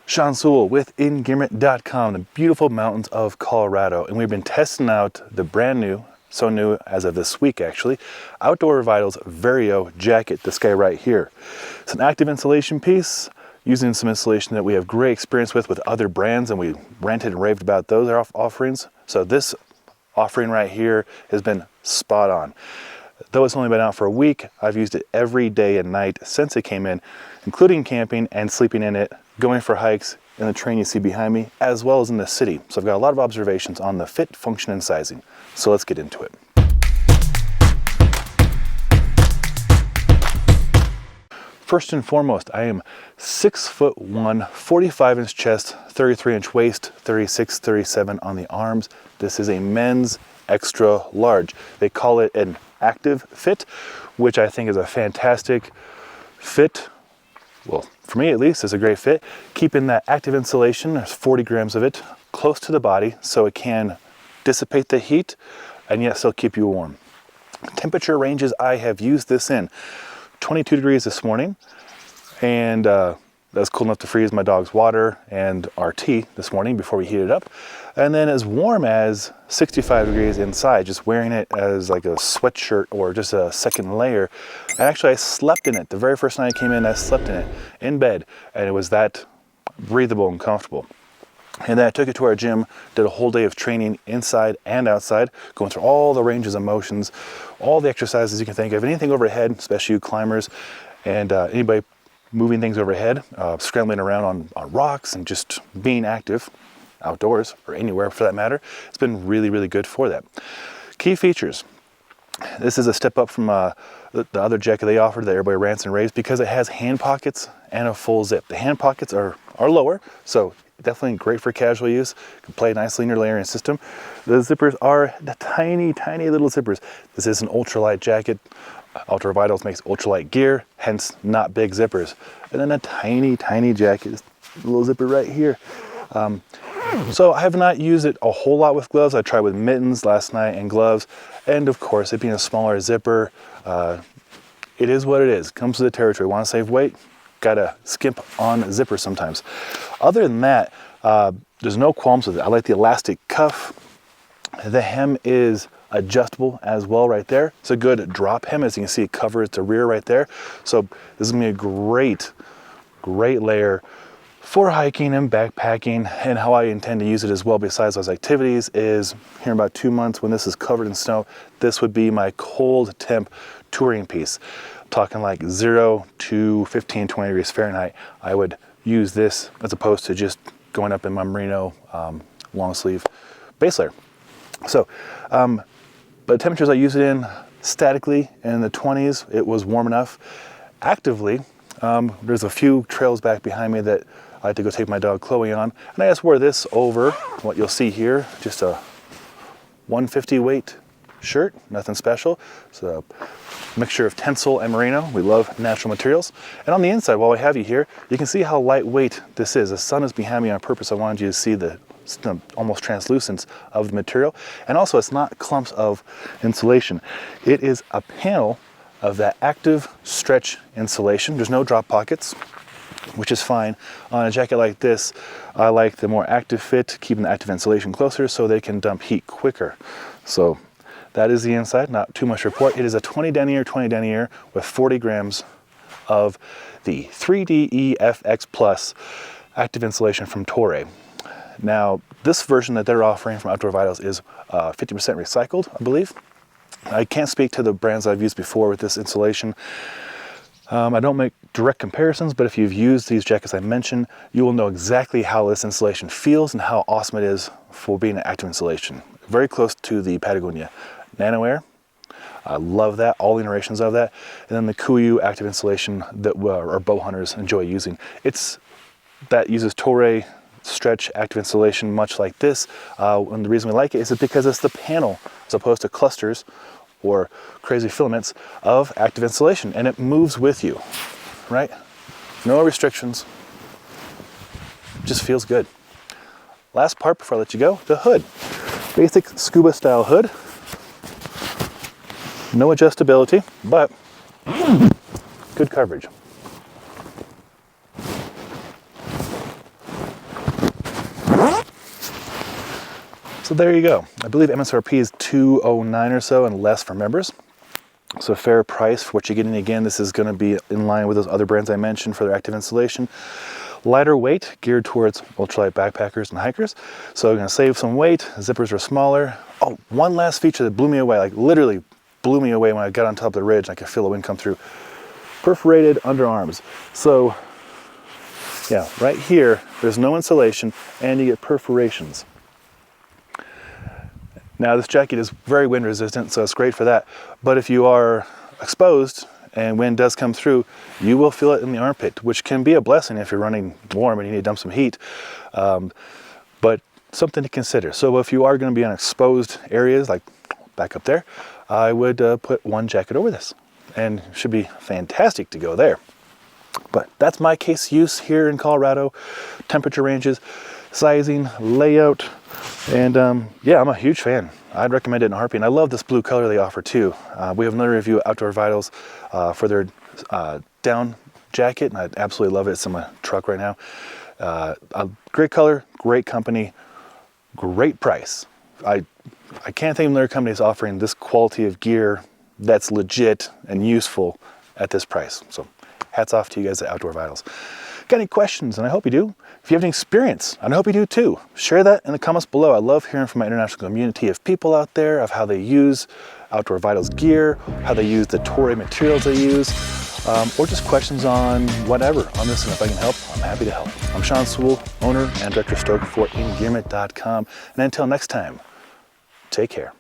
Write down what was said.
Sean Sewell with Engearment.com, the beautiful mountains of Colorado. And we've been testing out the brand new, so new as of this week actually, Outdoor Vitals Vario jacket, this guy right here. It's an active insulation piece using some insulation that we have great experience with other brands, and we ranted and raved about those offerings. So this offering right here has been spot on. Though it's only been out for a week, I've used it every day and night since it came in, including camping and sleeping in it, going for hikes in the terrain you see behind me, as well as in the city. So I've got a lot of observations on the fit, function, and sizing. So let's get into it. First and foremost, I am 6'1", 45-inch chest, 33-inch waist, 36, 37 on the arms. This is a men's extra large. They call it an active fit, which I think is a fantastic fit. Well, for me at least, it's a great fit. Keeping that active insulation, there's 40 grams of it, close to the body so it can dissipate the heat and yet still keep you warm. Temperature ranges I have used this in: 22 degrees this morning, and that's cool enough to freeze my dog's water and our tea this morning before we heat it up. And then as warm as 65 degrees inside, just wearing it as like a sweatshirt or just a second layer. And actually I slept in it. The very first night I came in, I slept in it, in bed, and it was that breathable and comfortable. And then I took it to our gym, did a whole day of training inside and outside, going through all the ranges of motions, all the exercises you can think of, anything overhead, especially you climbers, and anybody moving things overhead, scrambling around on rocks and just being active outdoors or anywhere for that matter. It's been really, really good for that. Key features. This is a step up from the other jacket they offered that everybody rants and raves because it has hand pockets and a full zip. The hand pockets are lower, so definitely great for casual use. You can play nicely in your layering system. The zippers are the tiny, tiny little zippers. This is an ultralight jacket. Outdoor Vitals makes ultralight gear, hence not big zippers. And then a tiny, tiny jacket, a little zipper right here. So I have not used it a whole lot with gloves. I tried with mittens last night and gloves. And of course, it being a smaller zipper, it is what it is. Comes with the territory. Want to save weight? Gotta skimp on zipper sometimes. Other than that, there's no qualms with it. I like the elastic cuff. The hem is adjustable as well right there. It's a good drop hem. As you can see, it covers the rear right there. So this is gonna be a great, great layer for hiking and backpacking. And how I intend to use it as well besides those activities is here in about 2 months when this is covered in snow, this would be my cold temp touring piece. Talking like 0 to 15, 20 degrees Fahrenheit. I would use this as opposed to just going up in my merino long sleeve base layer. So, but the temperatures I use it in, statically in the 20s, it was warm enough. Actively, there's a few trails back behind me that I had to go take my dog Chloe on, and I just wore this over what you'll see here, just a 150 weight shirt, nothing special. It's a mixture of tencel and merino. We love natural materials. And on the inside, while I have you here, you can see how lightweight this is. The sun is behind me on purpose. I wanted you to see the almost translucence of the material. And also, it's not clumps of insulation. It is a panel of that active stretch insulation. There's no drop pockets, which is fine. On a jacket like this, I like the more active fit, keeping the active insulation closer so they can dump heat quicker. So that is the inside, not too much to report. It is a 20 denier with 40 grams of the 3D EFX Plus active insulation from Toray. Now, this version that they're offering from Outdoor Vitals is 50% recycled, I believe. I can't speak to the brands I've used before with this insulation. I don't make direct comparisons, but if you've used these jackets I mentioned, you will know exactly how this insulation feels and how awesome it is for being an active insulation. Very close to the Patagonia Nano Air. I love that, all the iterations of that. And then the Kuiu active insulation that our bow hunters enjoy using. That uses Toray stretch active insulation much like this. And the reason we like it is because it's the panel as opposed to clusters or crazy filaments of active insulation, and it moves with you, right? No restrictions, just feels good. Last part before I let you go, the hood. Basic scuba style hood. No adjustability, but good coverage. So there you go. I believe MSRP is $209 or so and less for members. So fair price for what you're getting. Again, this is going to be in line with those other brands I mentioned for their active insulation. Lighter weight, geared towards ultralight backpackers and hikers. So you're going to save some weight. Zippers are smaller. Oh, one last feature that blew me away, like literally blew me away when I got on top of the ridge and I could feel the wind come through. Perforated underarms. So yeah, right here, there's no insulation and you get perforations. Now this jacket is very wind resistant, so it's great for that. But if you are exposed and wind does come through, you will feel it in the armpit, which can be a blessing if you're running warm and you need to dump some heat. But something to consider. So if you are going to be on exposed areas, like back up there, I would put one jacket over this, and it should be fantastic to go there. But that's my case use here in Colorado. Temperature ranges, sizing, layout, and yeah, I'm a huge fan. I'd recommend it in a heartbeat. And I love this blue color they offer too. We have another review at Outdoor Vitals for their down jacket, and I absolutely love it. It's in my truck right now. A great color, great company, great price. I can't think of another company that's offering this quality of gear that's legit and useful at this price. So hats off to you guys at Outdoor Vitals. Got any questions? And I hope you do. If you have any experience, and I hope you do too, share that in the comments below. I love hearing from my international community of people out there, of how they use Outdoor Vitals gear, how they use the Toray materials they use, or just questions on whatever on this. And if I can help, I'm happy to help. I'm Sean Sewell, owner and director of Stoker for Engearment.com. And until next time, take care.